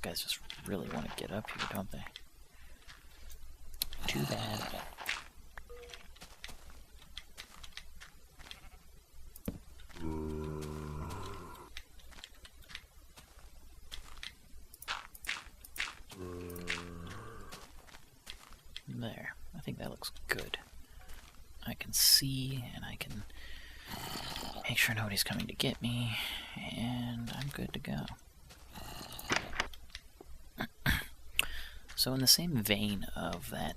guys just really want to get up here, don't they? Too bad. There. I think that looks good. I can see, and I can make sure nobody's coming to get me, and I'm good to go. So in the same vein of that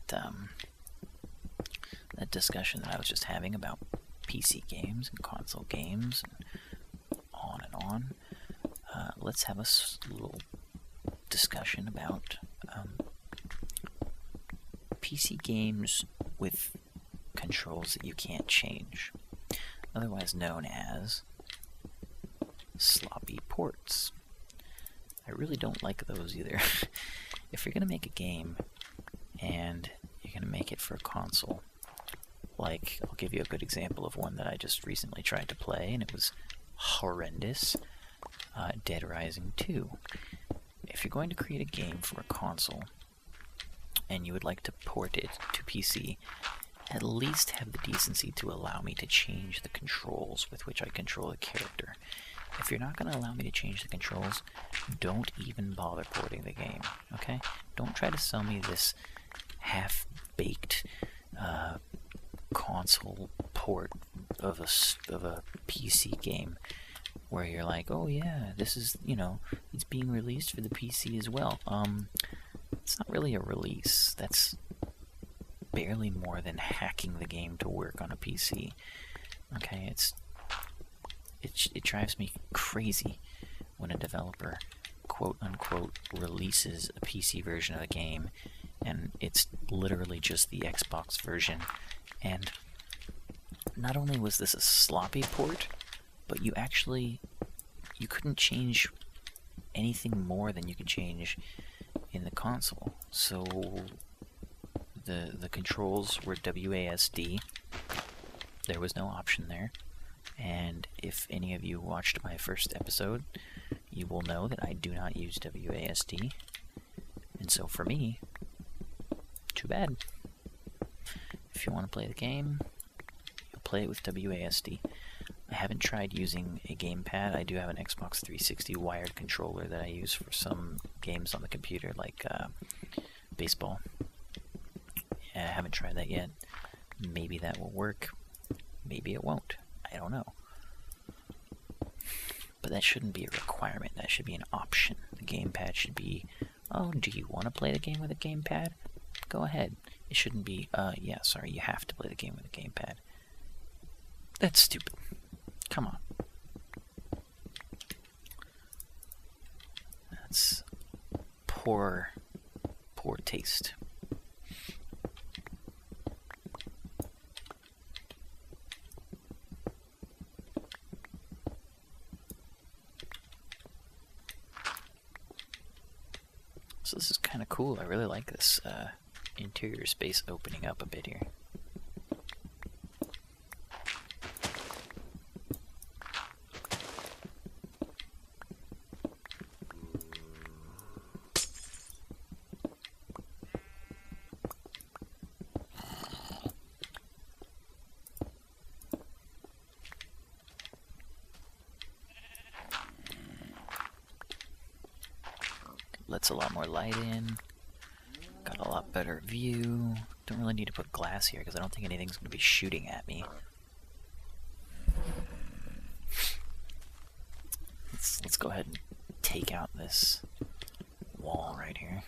that discussion that I was just having about PC games and console games and on, let's have a little discussion about PC games with controls that you can't change, otherwise known as sloppy ports. I really don't like those either. If you're going to make a game and you're going to make it for a console, like, I'll give you a good example of one that I just recently tried to play and it was horrendous, Dead Rising 2. If you're going to create a game for a console and you would like to port it to PC, at least have the decency to allow me to change the controls with which I control the character. If you're not going to allow me to change the controls, don't even bother porting the game, okay? Don't try to sell me this half-baked console port of a PC game where you're like, oh yeah, this is, you know, it's being released for the PC as well. It's not really a release. That's barely more than hacking the game to work on a PC. Okay, it drives me crazy when a developer quote-unquote releases a PC version of the game and it's literally just the Xbox version. And not only was this a sloppy port, but you couldn't change anything more than you could change in the console. So the controls were WASD. There was no option there. And if any of you watched my first episode, you will know that I do not use WASD. And so for me, too bad. If you want to play the game, you'll play it with WASD. I haven't tried using a gamepad. I do have an Xbox 360 wired controller that I use for some games on the computer, like baseball. I haven't tried that yet. Maybe that will work. Maybe it won't. I don't know. But that shouldn't be a requirement. That should be an option. The gamepad should be, oh, do you want to play the game with a gamepad? Go ahead. It shouldn't be, yeah, sorry, you have to play the game with a gamepad. That's stupid. Come on. That's poor taste. So this is kind of cool. I really like this interior space opening up a bit here. Lets a lot more light in. Got a lot better view. Don't really need to put glass here because I don't think anything's going to be shooting at me. Let's go ahead and take out this wall right here.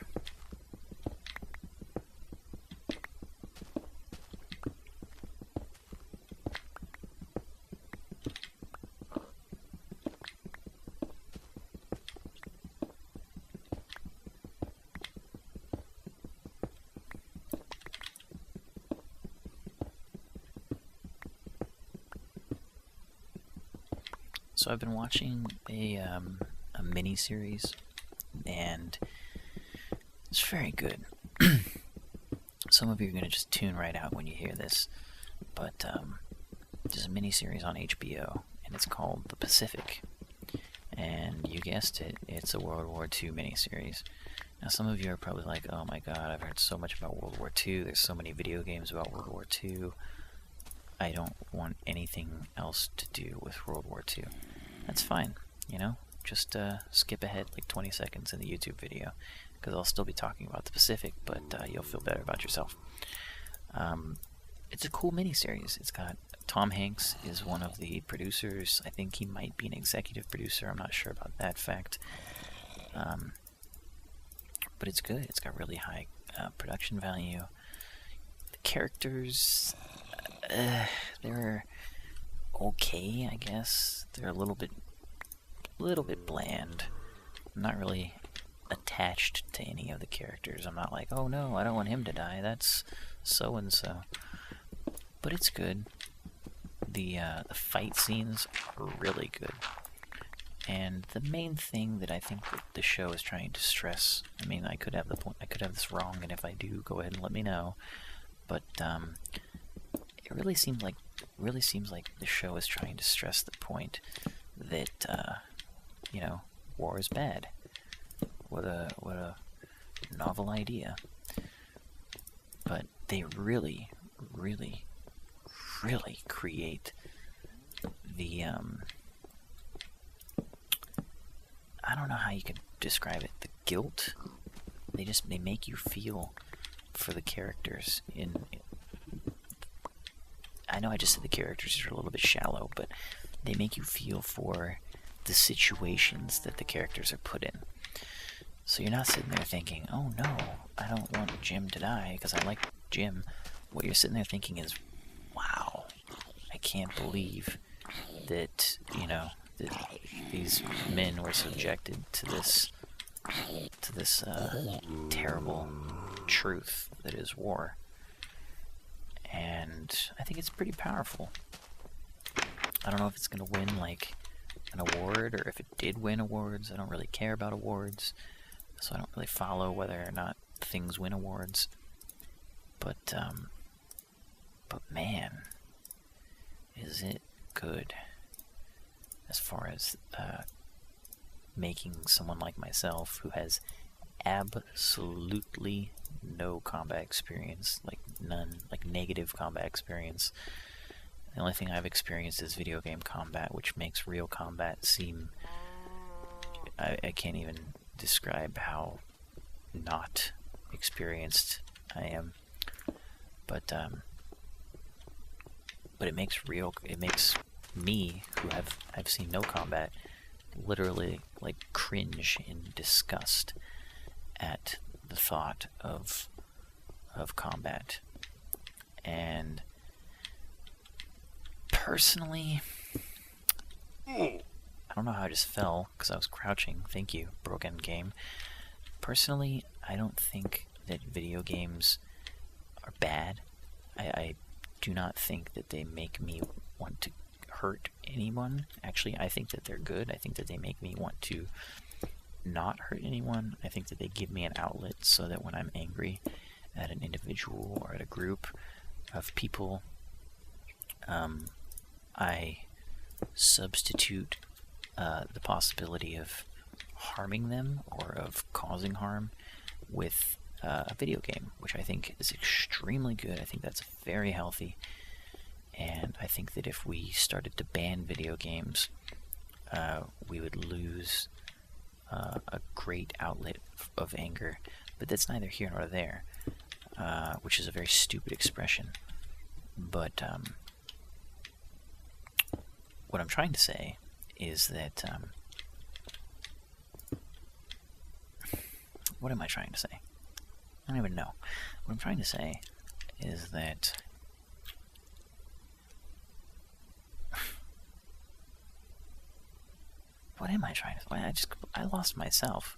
So I've been watching a mini-series, and it's very good. Some of you are going to just tune right out when you hear this, but there's a mini-series on HBO, and it's called The Pacific. And you guessed it, it's a World War II miniseries. Now some of you are probably like, oh my god, I've heard so much about World War II, there's so many video games about World War II. I don't want anything else to do with World War II. That's fine, you know? Just skip ahead like 20 seconds in the YouTube video, because I'll still be talking about the Pacific, but you'll feel better about yourself. It's a cool miniseries. It's got Tom Hanks is one of the producers. I think he might be an executive producer. I'm not sure about that fact. But it's good. It's got really high production value. The characters, they're okay, I guess. They're a little bit bland. I'm not really attached to any of the characters. I'm not like, oh no, I don't want him to die. That's so and so. But it's good. The fight scenes are really good. And the main thing that I think that the show is trying to stress, I mean, I could have this wrong, and if I do, go ahead and let me know. But it really seems like the show is trying to stress the point that you know, war is bad. What a novel idea. But they really create the I don't know how you could describe it. The guilt. They make you feel for the characters. I know I just said the characters are a little bit shallow, but they make you feel for the situations that the characters are put in. So you're not sitting there thinking, oh no, I don't want Jim to die because I like Jim. What you're sitting there thinking is, wow, I can't believe that, you know, that these men were subjected to this terrible truth that is war. And I think it's pretty powerful. I don't know if it's going to win, like, an award, or if it did win awards. I don't really care about awards, so I don't really follow whether or not things win awards. But man, is it good as far as making someone like myself, who has absolutely no combat experience, like none, like negative combat experience. The only thing I've experienced is video game combat, which makes real combat seem... I can't even describe how not experienced I am. But it makes me, who I've seen no combat, literally like cringe in disgust at the thought of combat. And personally, I don't know how I just fell because I was crouching. Thank you, broken game. Personally, I don't think that video games are bad. I do not think that they make me want to hurt anyone. Actually, I think that they're good. I think that they make me want to not hurt anyone. I think that they give me an outlet so that when I'm angry at an individual or at a group of people, I substitute the possibility of harming them or of causing harm with a video game, which I think is extremely good. I think that's very healthy. And I think that if we started to ban video games, we would lose a great outlet of anger. But that's neither here nor there, which is a very stupid expression. But what I'm trying to say is that... what am I trying to say? I don't even know. What I'm trying to say is that... what am I trying to say? I lost myself.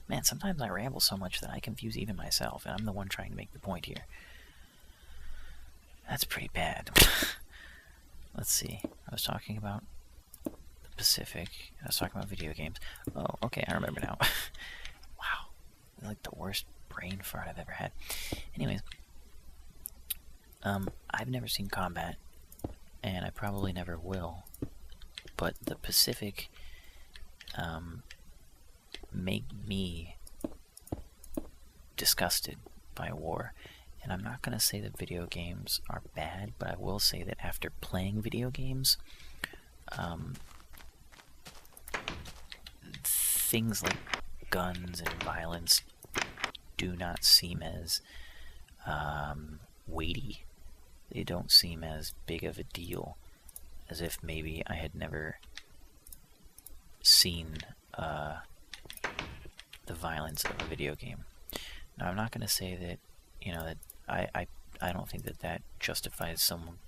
Man, sometimes I ramble so much that I confuse even myself, and I'm the one trying to make the point here. That's pretty bad. Let's see. I was talking about the Pacific. I was talking about video games. Oh, okay, I remember now. Wow. That's like the worst brain fart I've ever had. Anyways. I've never seen combat, and I probably never will. But the Pacific make me disgusted by war. And I'm not going to say that video games are bad, but I will say that after playing video games, things like guns and violence do not seem as weighty. They don't seem as big of a deal as if maybe I had never seen the violence of a video game. Now, I'm not going to say that, you know, that I don't think that that justifies some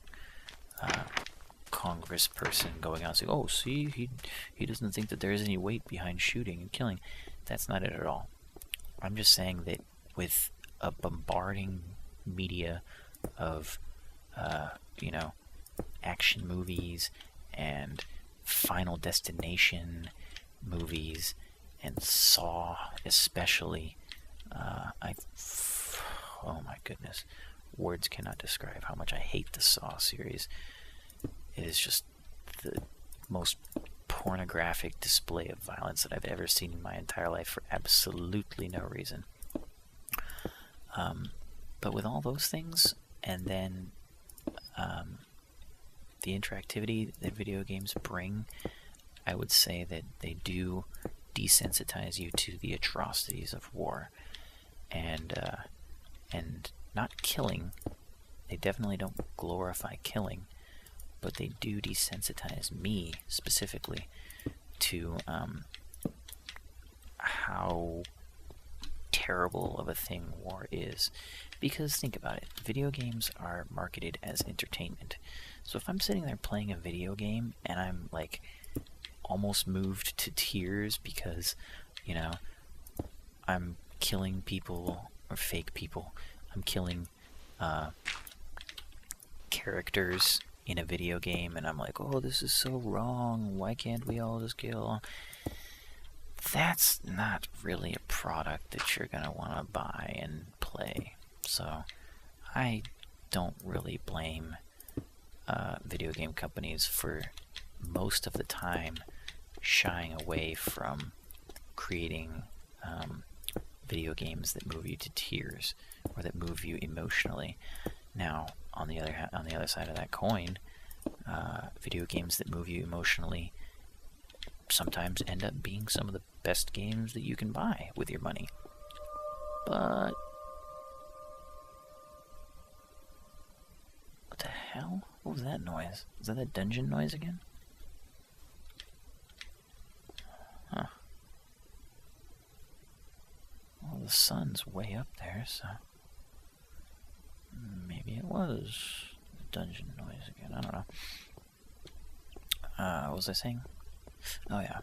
Congress person going out and saying, oh, see, he doesn't think that there is any weight behind shooting and killing. That's not it at all. I'm just saying that with a bombarding media of, you know, action movies and Final Destination movies and Saw especially, oh my goodness, words cannot describe how much I hate the Saw series. It is just the most pornographic display of violence that I've ever seen in my entire life for absolutely no reason. But with all those things, and then the interactivity that video games bring, I would say that they do desensitize you to the atrocities of war. And not killing. They definitely don't glorify killing, but they do desensitize me specifically to how terrible of a thing war is. Because think about it, video games are marketed as entertainment. So if I'm sitting there playing a video game and I'm like almost moved to tears because, you know, I'm killing people or fake people, I'm killing characters in a video game, and I'm like, oh, this is so wrong, why can't we all just kill? That's not really a product that you're gonna want to buy and play. So I don't really blame video game companies for most of the time shying away from creating video games that move you to tears or that move you emotionally. Now, on the other side of that coin, video games that move you emotionally sometimes end up being some of the best games that you can buy with your money. But what the hell? What was that noise? Was that dungeon noise again? Huh. Well, the sun's way up there, so maybe it was the dungeon noise again. I don't know. What was I saying? Oh yeah.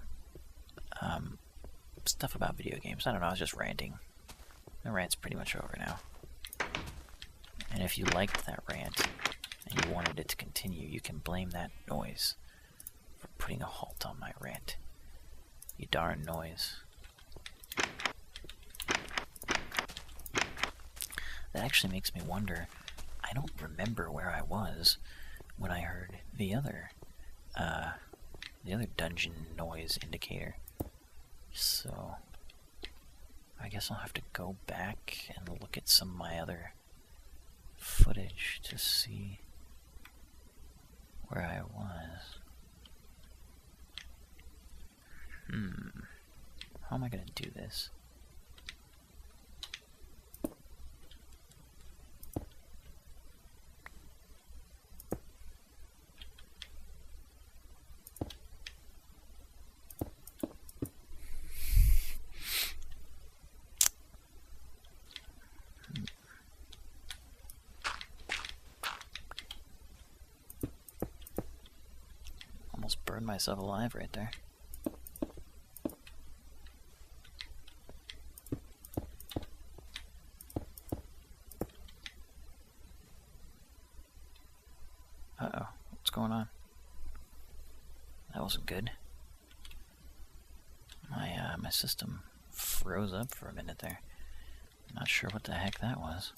Stuff about video games. I don't know, I was just ranting. The rant's pretty much over now. And if you liked that rant and you wanted it to continue, you can blame that noise for putting a halt on my rant. You darn noise. That actually makes me wonder, I don't remember where I was when I heard the other dungeon noise indicator. So I guess I'll have to go back and look at some of my other footage to see where I was. How am I gonna do this? Almost burned myself alive right there. Uh-oh, what's going on? That wasn't good. My system froze up for a minute there. Not sure what the heck that was.